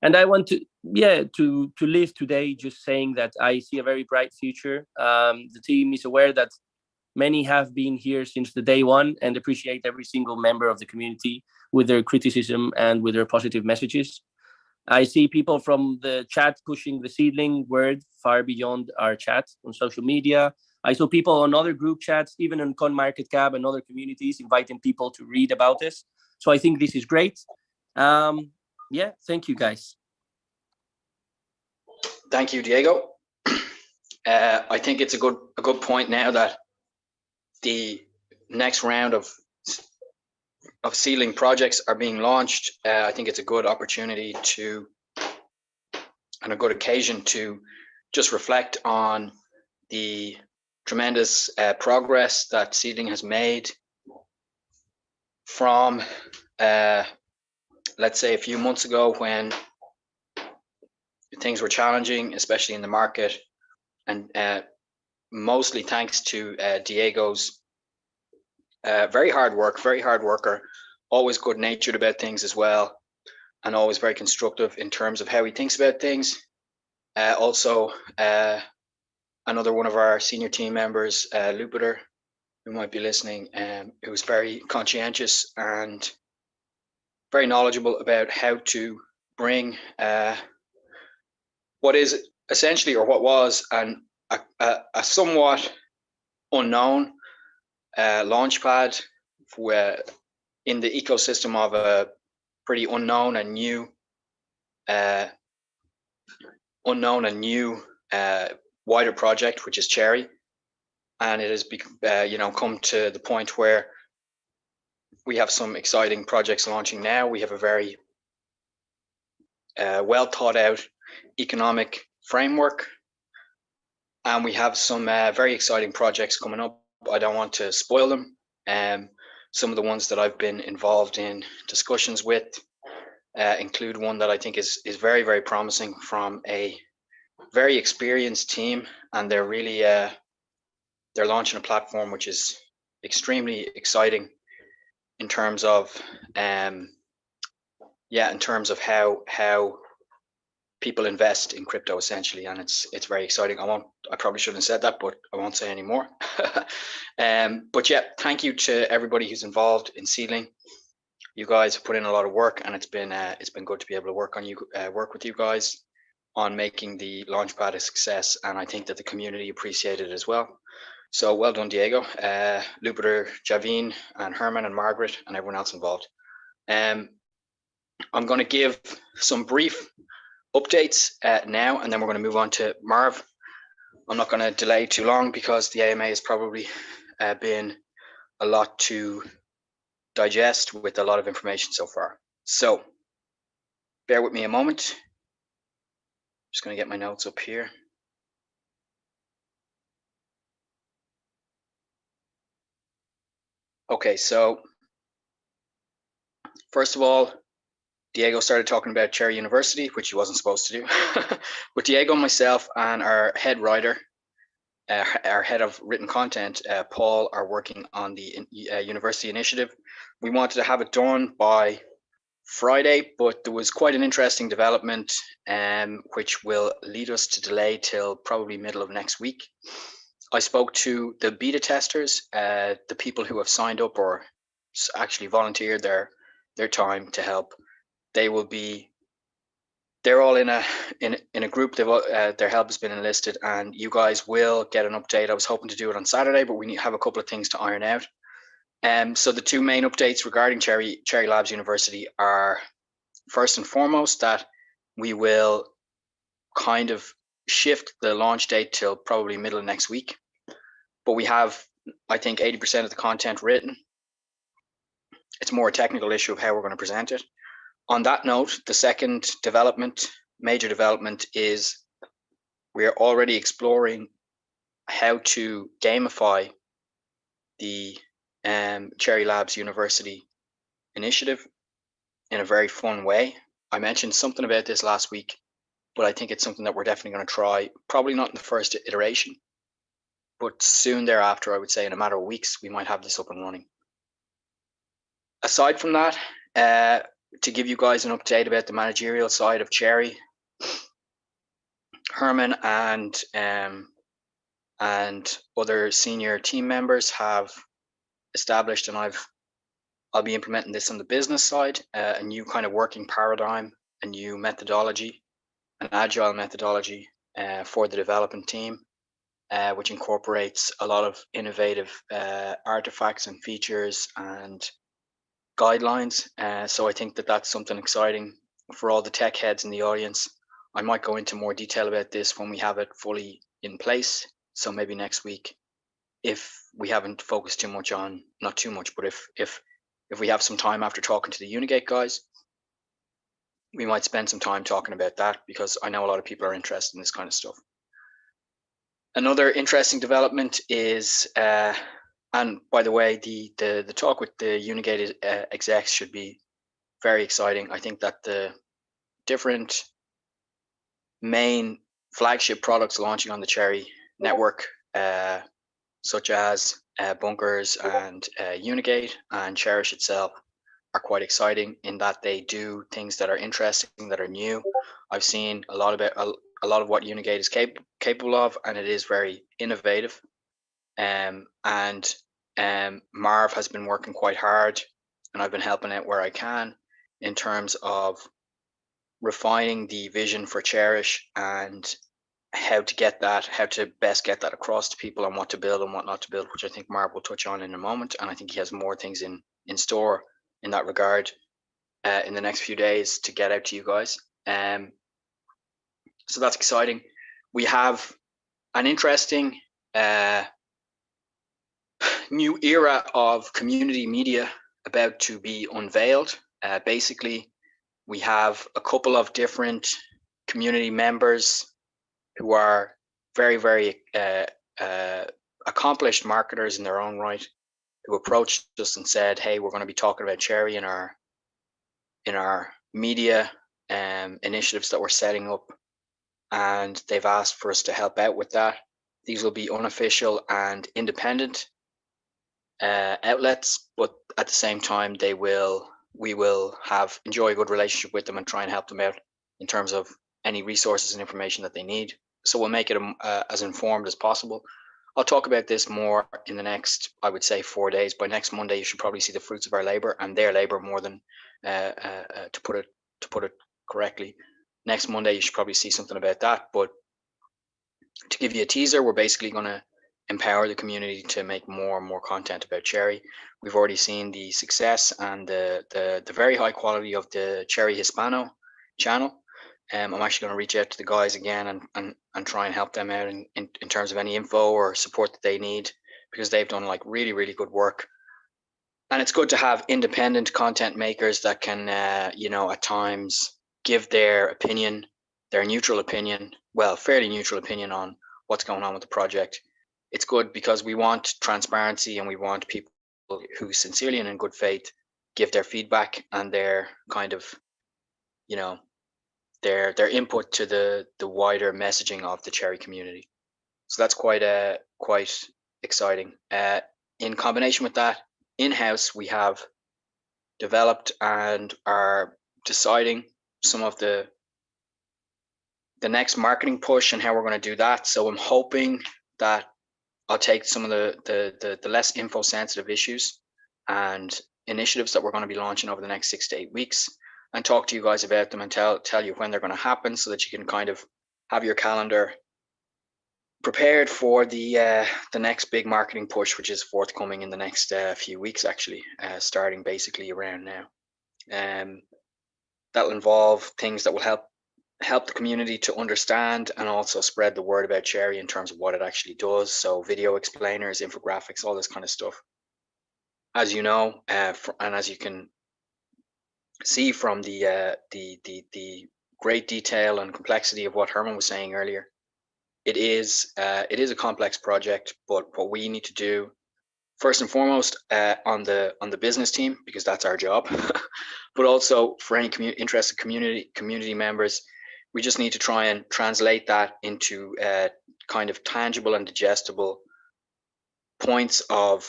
And I want to live today just saying that I see a very bright future. The team is aware that many have been here since the day one and appreciate every single member of the community with their criticism and with their positive messages. I see people from the chat pushing the Seedling word far beyond our chat on social media. I saw people on other group chats, even on CoinMarketCap and other communities, inviting people to read about this. So I think this is great. Thank you, guys. Thank you, Diego. I think it's a good point now that the next round of Seedling projects are being launched. I think it's a good opportunity and a good occasion to just reflect on the tremendous progress that Seedling has made from, let's say, a few months ago when things were challenging, especially in the market, and mostly thanks to Diego's very hard worker, always good natured about things as well, and always very constructive in terms of how he thinks about things. Also, another one of our senior team members, Lupiter, who might be listening, who was very conscientious and very knowledgeable about how to bring what is essentially, or what was, a somewhat unknown launchpad in the ecosystem of a pretty unknown and new wider project, which is Cherry, and it has come to the point where we have some exciting projects launching now. We have a very well thought out economic framework, and we have some very exciting projects coming up. I don't want to spoil them. Some of the ones that I've been involved in discussions with include one that I think is very, very promising from a very experienced team, and they're really they're launching a platform which is extremely exciting in terms of in terms of how people invest in crypto essentially, and it's very exciting. I probably shouldn't have said that, but I won't say any more. But yeah, thank you to everybody who's involved in Seedling. You guys have put in a lot of work, and it's been good to be able to work with you guys on making the launchpad a success, and I think that the community appreciated it as well. So well done, Diego, Lupiter, Javine, and Herman, and Margaret, and everyone else involved. I'm going to give some brief updates now, and then we're going to move on to Marv. I'm not going to delay too long because the AMA has probably been a lot to digest with a lot of information so far. So bear with me a moment. Just going to get my notes up here. Okay, so first of all, Diego started talking about Cherry University, which he wasn't supposed to do. But Diego, myself, and our head writer, our head of written content, Paul, are working on the university initiative. We wanted to have it done by Friday, but there was quite an interesting development, which will lead us to delay till probably middle of next week. I spoke to the beta testers, the people who have signed up or actually volunteered their time to help. They're all in a group. Their help has been enlisted, and you guys will get an update. I was hoping to do it on Saturday, but we have a couple of things to iron out. So the two main updates regarding Cherry Labs University are, first and foremost, that we will kind of shift the launch date till probably middle of next week. But we have, I think, 80% of the content written. It's more a technical issue of how we're going to present it. On that note, the second major development, is we are already exploring how to gamify the Cherry Labs University initiative in a very fun way. I mentioned something about this last week, but I think it's something that we're definitely going to try, probably not in the first iteration, but soon thereafter. I would say in a matter of weeks, we might have this up and running. Aside from that, to give you guys an update about the managerial side of Cherry, Herman and other senior team members have established, and I'll be implementing this on the business side, a new kind of working paradigm, a new methodology, an agile methodology for the development team, which incorporates a lot of innovative artifacts and features and guidelines. So I think that that's something exciting for all the tech heads in the audience. I might go into more detail about this when we have it fully in place. So maybe next week, if we haven't focused too much on, not too much, but if we have some time after talking to the Unigate guys, we might spend some time talking about that, because I know a lot of people are interested in this kind of stuff. Another interesting development is, and by the way, the talk with the Unigate execs should be very exciting. I think that the different main flagship products launching on the Cherry network, such as Bunkers and Unigate and Cherish itself, are quite exciting in that they do things that are interesting, that are new. I've seen a lot of what Unigate is capable of, and it is very innovative. And Marv has been working quite hard, and I've been helping out where I can in terms of refining the vision for Cherish and how to best get that across to people, and what to build and what not to build, which I think Marv will touch on in a moment. And I think he has more things in store in that regard in the next few days to get out to you guys. So that's exciting. We have an interesting new era of community media about to be unveiled. Basically, we have a couple of different community members who are very, very accomplished marketers in their own right, who approached us and said, "Hey, we're going to be talking about Cherry in our media initiatives that we're setting up," and they've asked for us to help out with that. These will be unofficial and independent outlets, but at the same time, we will enjoy a good relationship with them and try and help them out in terms of any resources and information that they need. So we'll make it as informed as possible. I'll talk about this more in the next, I would say, 4 days. By next Monday, you should probably see the fruits of our labor and their labor more than to put it correctly. Next Monday, you should probably see something about that. But to give you a teaser, we're basically going to empower the community to make more and more content about Cherry. We've already seen the success and the very high quality of the Cherry Hispano channel. I'm actually going to reach out to the guys again and try and help them out in terms of any info or support that they need, because they've done like really, really good work. And it's good to have independent content makers that can, at times give their opinion, their neutral opinion, well, fairly neutral opinion on what's going on with the project. It's good because we want transparency and we want people who sincerely and in good faith give their feedback and their kind of, their input to the wider messaging of the Cherry community. So that's quite exciting. In combination with that, in-house, we have developed and are deciding some of the next marketing push and how we're going to do that. So I'm hoping that I'll take some of the less info sensitive issues and initiatives that we're going to be launching over the next 6 to 8 weeks and talk to you guys about them and tell you when they're going to happen, so that you can kind of have your calendar prepared for the next big marketing push, which is forthcoming in the next few weeks, actually, starting basically around now. That'll involve things that will help the community to understand and also spread the word about Cherry in terms of what it actually does. So video explainers, infographics, all this kind of stuff. As you know, and as you can see from the great detail and complexity of what Herman was saying earlier, it is a complex project. But what we need to do first and foremost on the business team, because that's our job, but also for any interested community members, we just need to try and translate that into kind of tangible and digestible points of,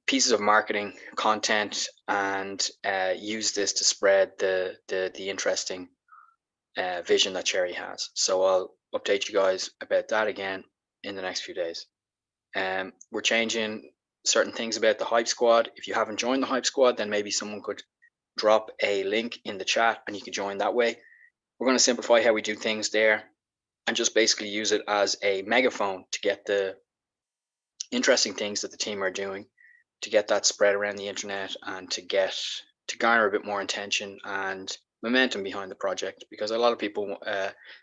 pieces of marketing content, and use this to spread the interesting vision that Cherry has. So I'll update you guys about that again in the next few days. We're changing certain things about the Hype Squad. If you haven't joined the Hype Squad, then maybe someone could drop a link in the chat and you can join that way. We're going to simplify how we do things there and just basically use it as a megaphone to get the interesting things that the team are doing, to get that spread around the internet, and to garner a bit more attention and momentum behind the project, because a lot of people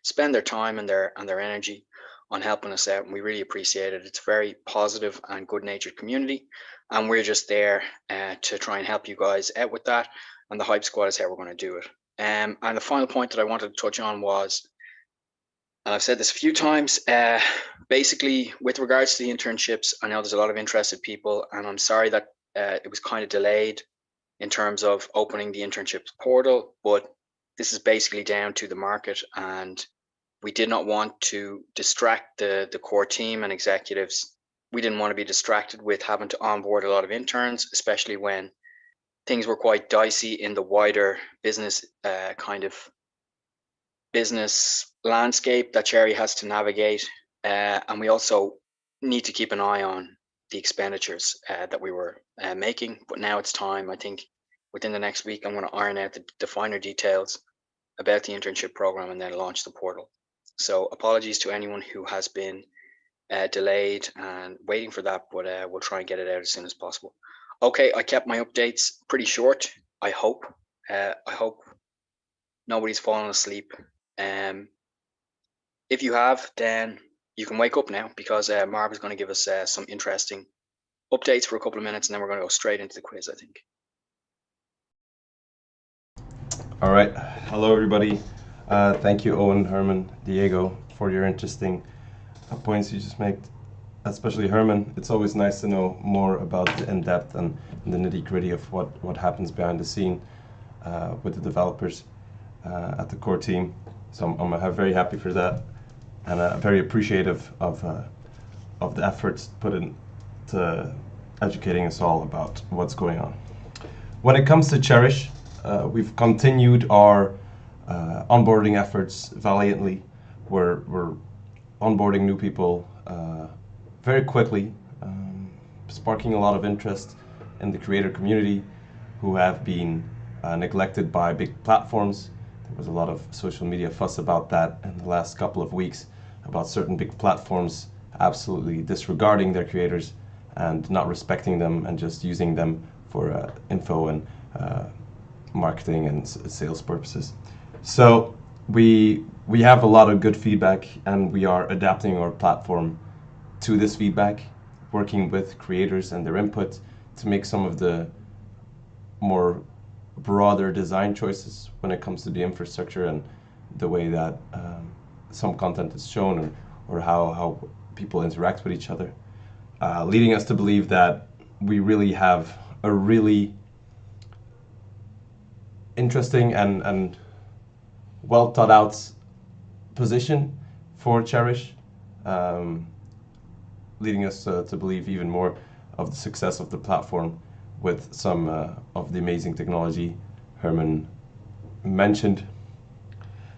spend their time and their energy on helping us out, and we really appreciate it. It's a very positive and good-natured community, and we're just there to try and help you guys out with that, and the Hype Squad is how we're going to do it. And the final point that I wanted to touch on was, and I've said this a few times, basically with regards to the internships, I know there's a lot of interested people, and I'm sorry that it was kind of delayed in terms of opening the internships portal, but this is basically down to the market, and we did not want to distract the core team and executives. We didn't want to be distracted with having to onboard a lot of interns, especially when things were quite dicey in the wider business business landscape that Cherry has to navigate. And we also need to keep an eye on the expenditures that we were making. But now it's time, I think, within the next week, I'm going to iron out the finer details about the internship program and then launch the portal. So apologies to anyone who has been delayed and waiting for that, but we'll try and get it out as soon as possible. Okay, I kept my updates pretty short. I hope nobody's fallen asleep. If you have, then you can wake up now, because Marv is going to give us some interesting updates for a couple of minutes, and then we're going to go straight into the quiz, I think. All right. Hello, everybody. Thank you, Eoghan, Herman, Diego, for your interesting points you just made, especially Herman. It's always nice to know more about the in-depth and the nitty-gritty of what happens behind the scene with the developers at the core team. So I'm very happy for that, and very appreciative of the efforts put into educating us all about what's going on. When it comes to Cherish, we've continued our onboarding efforts valiantly. We're onboarding new people very quickly, sparking a lot of interest in the creator community who have been neglected by big platforms. There was a lot of social media fuss about that in the last couple of weeks, about certain big platforms absolutely disregarding their creators and not respecting them and just using them for info and marketing and sales purposes. So we have a lot of good feedback, and we are adapting our platform to this feedback, working with creators and their input to make some of the more broader design choices when it comes to the infrastructure and the way that some content is shown, or how people interact with each other, leading us to believe that we really have a really interesting and well thought out position for Cherish, leading us to believe even more of the success of the platform with some of the amazing technology Herman mentioned.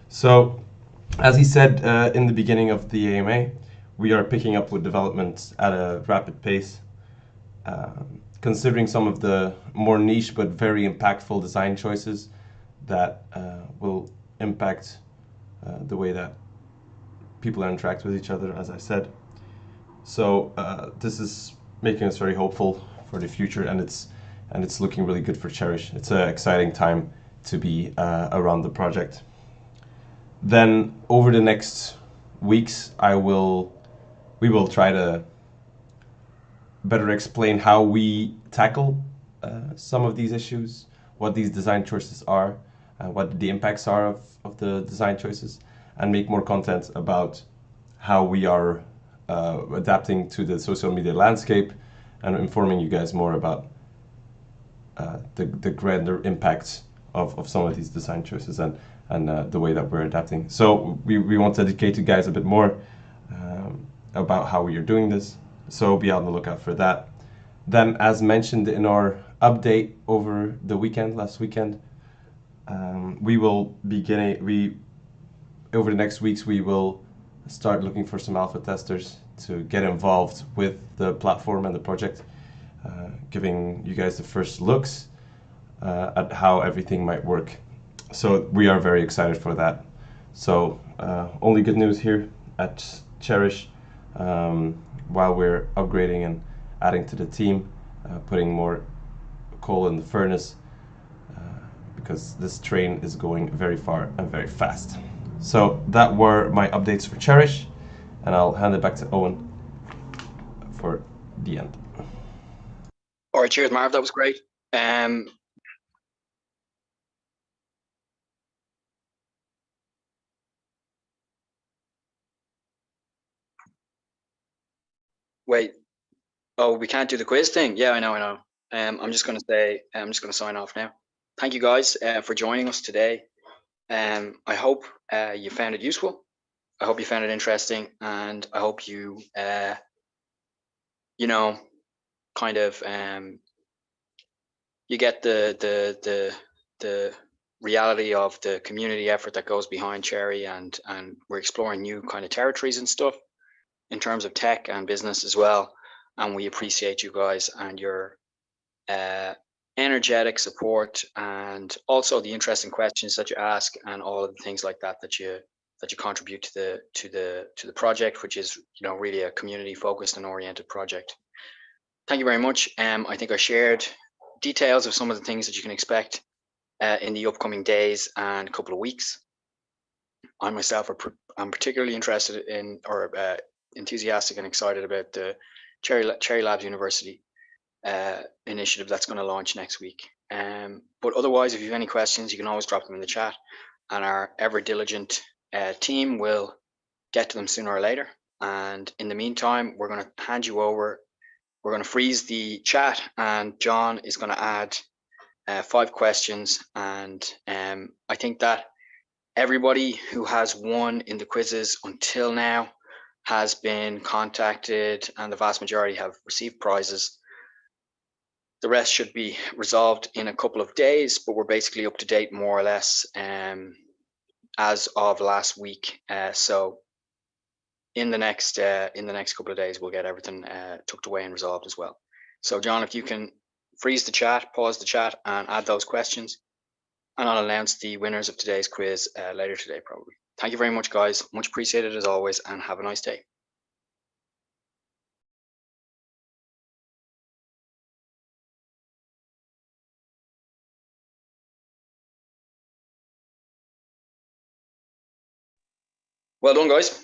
So, as he said in the beginning of the AMA, we are picking up with development at a rapid pace, considering some of the more niche but very impactful design choices that will impact the way that people interact with each other, as I said. So this is making us very hopeful for the future, and it's looking really good for Cherish. It's an exciting time to be around the project. Then over the next weeks, we will try to better explain how we tackle some of these issues, what these design choices are, what the impacts are of the design choices, and make more content about how we are adapting to the social media landscape and informing you guys more about the grander impacts of some of these design choices and the way that we're adapting. So we want to educate you guys a bit more about how we are doing this. So be on the lookout for that. Then, as mentioned in our update over the last weekend, we will over the next weeks, we will start looking for some alpha testers to get involved with the platform and the project, giving you guys the first looks at how everything might work. So we are very excited for that. So only good news here at Cherish, while we're upgrading and adding to the team, putting more coal in the furnace, because this train is going very far and very fast. So that were my updates for Cherish, and I'll hand it back to Eoghan for the end. All right, cheers, Marv. That was great. Wait. Oh, we can't do the quiz thing. Yeah, I know. I'm just going to sign off now. Thank you guys for joining us today. I hope you found it useful. I hope you found it interesting, and I hope you, kind of, you get the reality of the community effort that goes behind Cherry, and we're exploring new kind of territories and stuff in terms of tech and business as well. And we appreciate you guys and your energetic support, and also the interesting questions that you ask, and all of the things like that that you contribute to the project, which is really a community focused and oriented project. Thank you very much. I think I shared details of some of the things that you can expect in the upcoming days and couple of weeks. I myself I'm particularly interested in, or enthusiastic and excited about the Cherry Labs University initiative that's going to launch next week. But otherwise, if you have any questions, you can always drop them in the chat, and our ever diligent team will get to them sooner or later. And in the meantime, we're going to hand you over. We're going to freeze the chat, and John is going to add 5 questions. And I think that everybody who has won in the quizzes until now has been contacted, and the vast majority have received prizes. The rest should be resolved in a couple of days, but we're basically up to date more or less as of last week. So in the next couple of days, we'll get everything tucked away and resolved as well. So John, if you can freeze the chat, pause the chat, and add those questions, and I'll announce the winners of today's quiz later today, probably. Thank you very much, guys. Much appreciated as always, and have a nice day. Well done, guys.